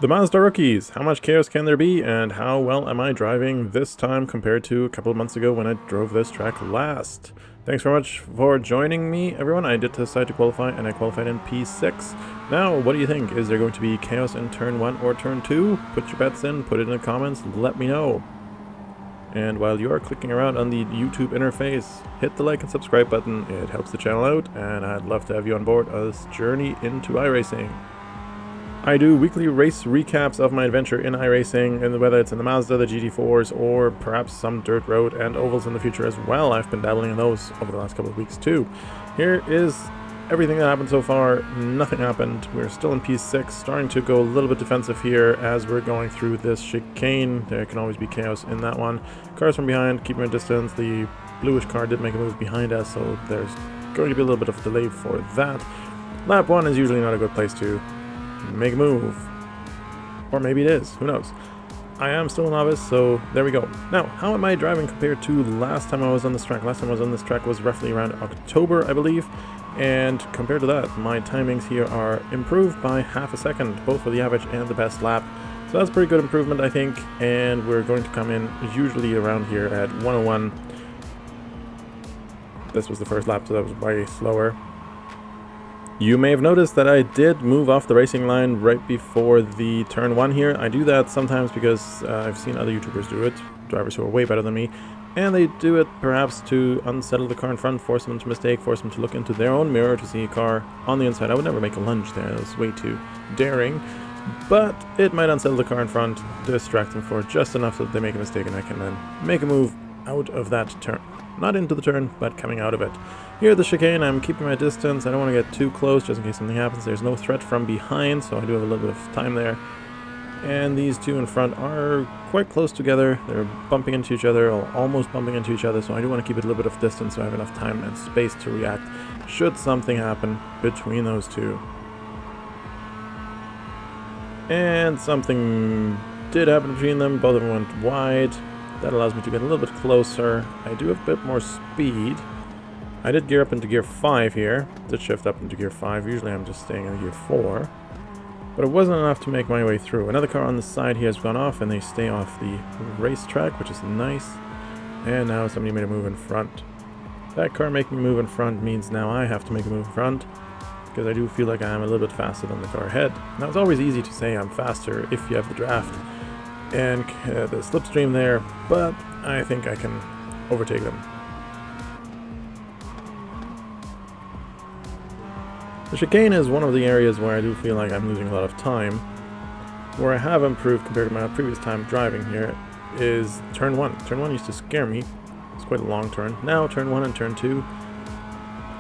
The Mazda Rookies. How much chaos can there be, and how well am I driving this time compared to a couple of months ago when I drove this track last? Thanks very much for joining me, everyone. I did decide to qualify, and I qualified in P6. Now, what do you think? Is there going to be chaos in turn 1 or turn 2? Put your bets in, put it in the comments, let me know. And while you are clicking around on the YouTube interface, hit the like and subscribe button. It helps the channel out, and I'd love to have you on board on this journey into iRacing. I do weekly race recaps of my adventure in iRacing, and whether it's in the Mazda, the GT4s, or perhaps some dirt road and ovals in the future as well. I've been dabbling in those over the last couple of weeks too. Here is everything that happened so far. Nothing happened. We're still in P6, starting to go a little bit defensive here as we're going through this chicane. There can always be chaos in that one. Cars from behind, keeping a distance. The bluish car did make a move behind us, so there's going to be a little bit of a delay for that. Lap 1 is usually not a good place to make a move. Or maybe it is, who knows. I am still a novice, so there we go. Now, how am I driving compared to last time I was on this track? Last time I was on this track was roughly around October, I believe. And compared to that, my timings here are improved by half a second, both for the average and the best lap. So that's a pretty good improvement, I think. And we're going to come in usually around here at 101. This was the first lap, so that was way slower. You may have noticed that I did move off the racing line right before the turn 1 here. I do that sometimes because I've seen other YouTubers do it, drivers who are way better than me, and they do it perhaps to unsettle the car in front, force them to mistake, force them to look into their own mirror to see a car on the inside. I would never make a lunge there, that's way too daring, but it might unsettle the car in front, distract them for just enough so that they make a mistake, and I can then make a move out of that turn. Not into the turn, but coming out of it. Here at the chicane, I'm keeping my distance. I don't want to get too close just in case something happens. There's no threat from behind, so I do have a little bit of time there. And these two in front are quite close together. They're bumping into each other, or almost bumping into each other, so I do want to keep it a little bit of distance so I have enough time and space to react should something happen between those two. And something did happen between them. Both of them went wide. That allows me to get a little bit closer. I do have a bit more speed. I did gear up into gear 5 here. Did shift up into gear 5. Usually I'm just staying in gear 4. But it wasn't enough to make my way through. Another car on the side here has gone off, and they stay off the racetrack, which is nice. And now somebody made a move in front. That car making a move in front means now I have to make a move in front, because I do feel like I'm a little bit faster than the car ahead. Now it's always easy to say I'm faster if you have the draft and the slipstream there, but I think I can overtake them. The chicane is one of the areas where I do feel like I'm losing a lot of time. Where I have improved compared to my previous time driving here is turn 1. Turn 1 used to scare me. It's quite a long turn. Now turn 1 and turn 2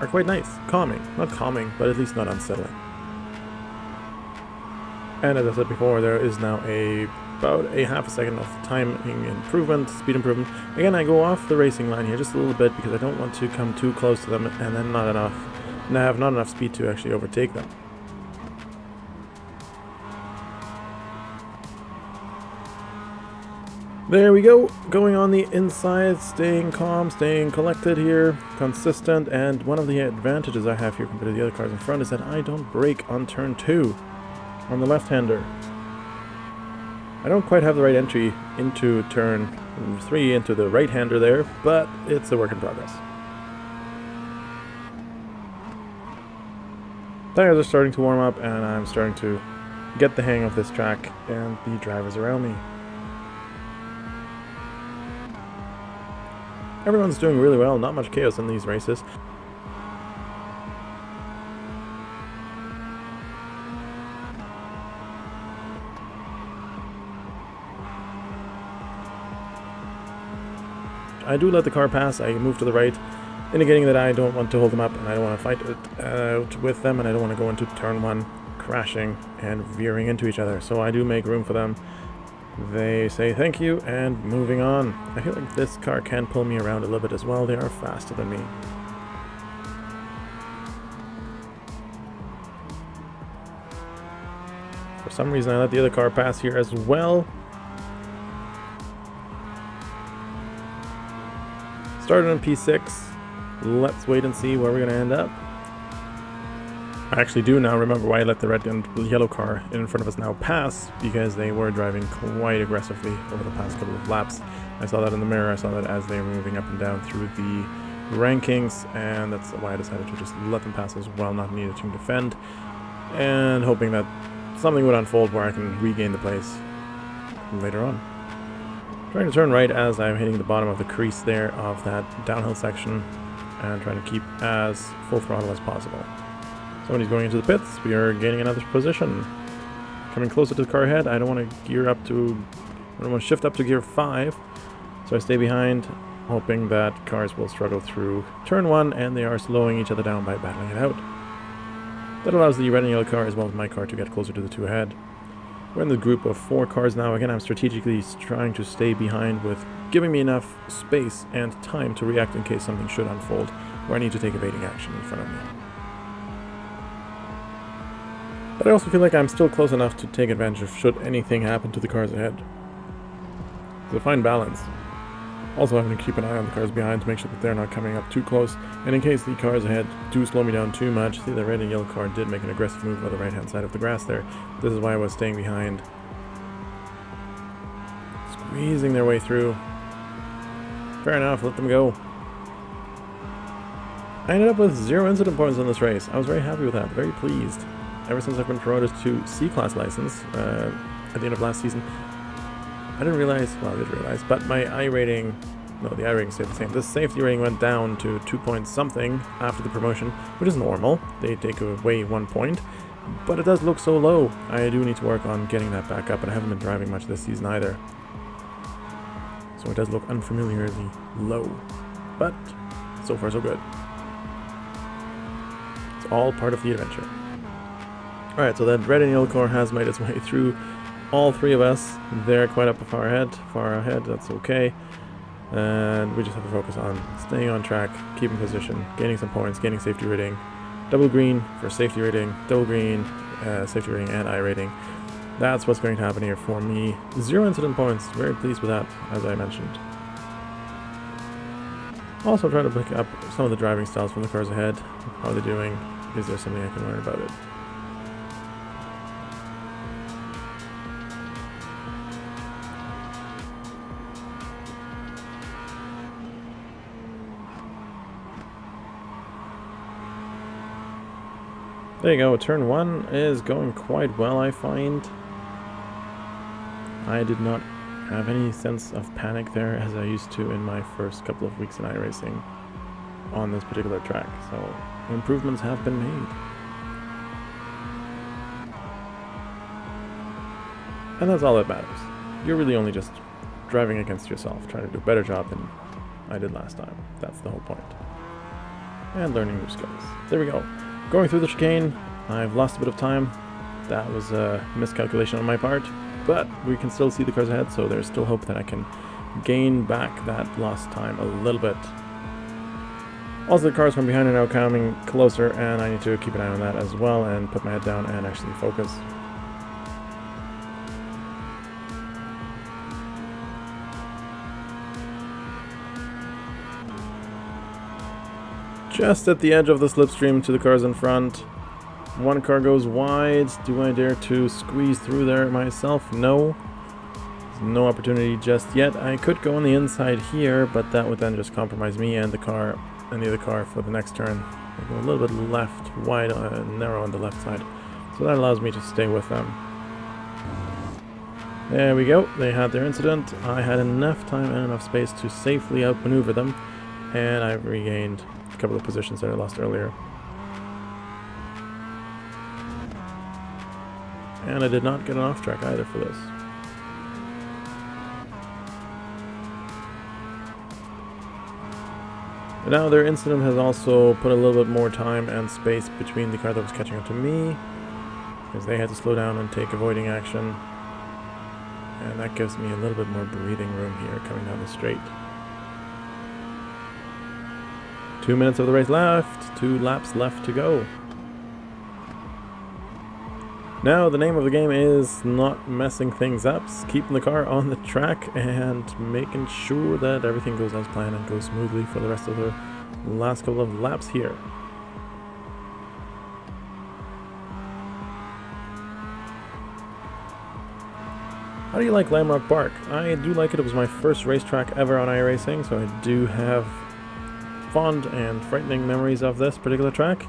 are quite nice. Calming. Not calming, but at least not unsettling. And as I said before, there is now about a half a second of timing improvement, speed improvement. Again, I go off the racing line here just a little bit because I don't want to come too close to them and then have not enough speed to actually overtake them. There we go, going on the inside, staying calm, staying collected here, consistent, and one of the advantages I have here compared to the other cars in front is that I don't brake on turn 2 on the left-hander. I don't quite have the right entry into turn 3 into the right-hander there, but it's a work in progress. Tires are starting to warm up, and I'm starting to get the hang of this track and the drivers around me. Everyone's doing really well, not much chaos in these races. I do let the car pass. I move to the right, indicating that I don't want to hold them up and I don't want to fight it out with them, and I don't want to go into turn 1 crashing and veering into each other. So I do make room for them. They say thank you and moving on. I feel like this car can pull me around a little bit as well. They are faster than me. For some reason I let the other car pass here as well. Started on P6. Let's wait and see where we're going to end up. I actually do now remember why I let the red and yellow car in front of us now pass, because they were driving quite aggressively over the past couple of laps. I saw that in the mirror, I saw that as they were moving up and down through the rankings, and that's why I decided to just let them pass as well, not needing to defend, and hoping that something would unfold where I can regain the place later on. Trying to turn right as I'm hitting the bottom of the crease there of that downhill section, and trying to keep as full throttle as possible. Somebody's going into the pits. We are gaining another position. Coming closer to the car ahead. I don't want to shift up to gear 5. So I stay behind, hoping that cars will struggle through turn 1, and they are slowing each other down by battling it out. That allows the red and yellow car as well as my car to get closer to the 2 ahead. We're in the group of 4 cars now. Again, I'm strategically trying to stay behind with giving me enough space and time to react in case something should unfold where I need to take evading action in front of me. But I also feel like I'm still close enough to take advantage of should anything happen to the cars ahead. It's a fine balance. Also having to keep an eye on the cars behind to make sure that they're not coming up too close, and in case the cars ahead do slow me down too much. See, the red and yellow car did make an aggressive move on the right hand side of the grass there. This is why I was staying behind. Squeezing their way through. Fair enough, let them go. I ended up with 0 incident points in this race. I was very happy with that, very pleased. Ever since I've been promoted to C-Class license at the end of last season, I didn't realize, well I did realize, but my iRating, no, the iRating stayed the same. The safety rating went down to 2 point something after the promotion, which is normal. They take away 1 point, but it does look so low. I do need to work on getting that back up, and I haven't been driving much this season either. So it does look unfamiliarly low, but so far so good. It's all part of the adventure. Alright, so that red and yellow car has made its way through all 3 of us. They're quite up far ahead, that's okay. And we just have to focus on staying on track, keeping position, gaining some points, gaining safety rating. Double green for safety rating, double green, safety rating and iRating. That's what's going to happen here for me. 0 incident points, very pleased with that, as I mentioned. Also trying to pick up some of the driving styles from the cars ahead. How are they doing? Is there something I can learn about it? There you go, turn 1 is going quite well, I find. I did not have any sense of panic there as I used to in my first couple of weeks in iRacing on this particular track, so improvements have been made. And that's all that matters. You're really only just driving against yourself, trying to do a better job than I did last time. That's the whole point. And learning new skills. There we go. Going through the chicane, I've lost a bit of time. That was a miscalculation on my part, but we can still see the cars ahead, so there's still hope that I can gain back that lost time a little bit. Also, the cars from behind are now coming closer, and I need to keep an eye on that as well and put my head down and actually focus. Just at the edge of the slipstream to the cars in front. One car goes wide. Do I dare to squeeze through there myself? No. There's no opportunity just yet. I could go on the inside here, but that would then just compromise me and the other car for the next turn. I go a little bit left, wide, narrow on the left side. So that allows me to stay with them. There we go. They had their incident. I had enough time and enough space to safely outmaneuver them, and I've regained a couple of positions that I lost earlier. And I did not get an off track either for this. But now their incident has also put a little bit more time and space between the car that was catching up to me, because they had to slow down and take avoiding action. And that gives me a little bit more breathing room here coming down the straight. 2 minutes of the race left, 2 laps left to go. Now the name of the game is not messing things up, keeping the car on the track and making sure that everything goes as planned and goes smoothly for the rest of the last couple of laps here. How do you like Lamrock Park? I do like it. It was my first racetrack ever on iRacing, so I do have fond and frightening memories of this particular track.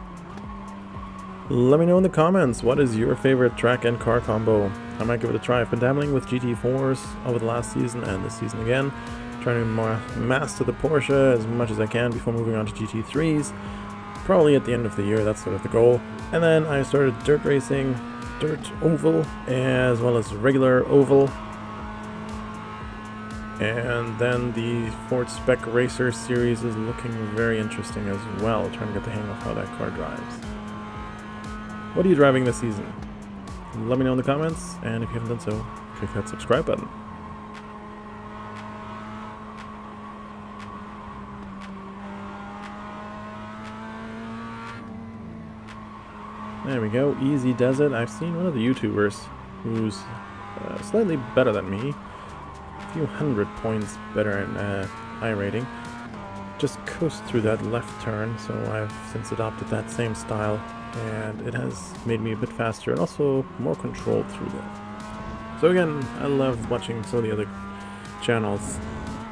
Let me know in the comments, what is your favorite track and car combo? I might give it a try. I've been dabbling with GT4s over the last season and this season again, trying to master the Porsche as much as I can before moving on to GT3s. Probably at the end of the year, that's sort of the goal. And then I started dirt racing, dirt oval, as well as regular oval. And then the Ford Spec Racer series is looking very interesting as well, trying to get the hang of how that car drives. What are you driving this season? Let me know in the comments, and if you haven't done so, click that subscribe button. There we go, easy does it. I've seen one of the YouTubers who's slightly better than me, a few hundred points better in iRating, just coast through that left turn, so I've since adopted that same style, and it has made me a bit faster and also more controlled through that. So again, I love watching some of the other channels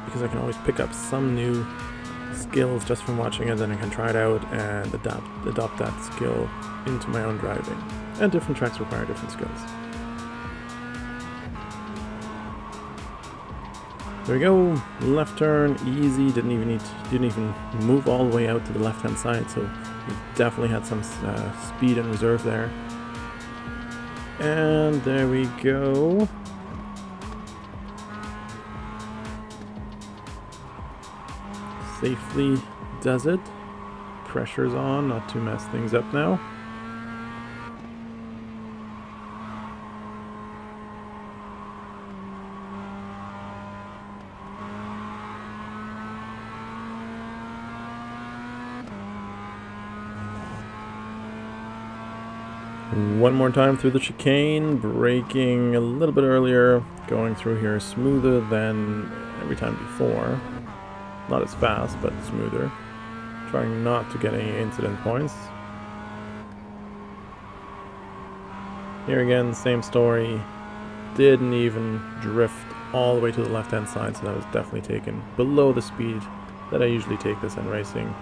because I can always pick up some new skills just from watching it, then I can try it out and adopt that skill into my own driving. And different tracks require different skills. There we go, left turn, easy, didn't even move all the way out to the left hand side, so we definitely had some speed in reserve there. And there we go. Safely does it. Pressure's on, not to mess things up now. One more time through the chicane, braking a little bit earlier, going through here smoother than every time before. Not as fast, but smoother. Trying not to get any incident points. Here again, same story. Didn't even drift all the way to the left hand side, so that was definitely taken below the speed that I usually take this in racing.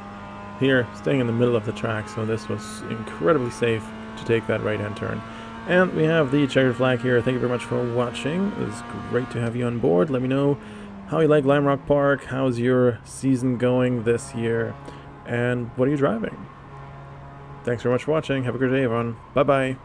Here, staying in the middle of the track, so this was incredibly safe to take that right hand turn. And we have the checkered flag here. Thank you very much for watching. It was great to have you on board. Let me know how you like Lamrock Park, how's your season going this year, and what are you driving? Thanks very much for watching. Have a great day, everyone. Bye bye.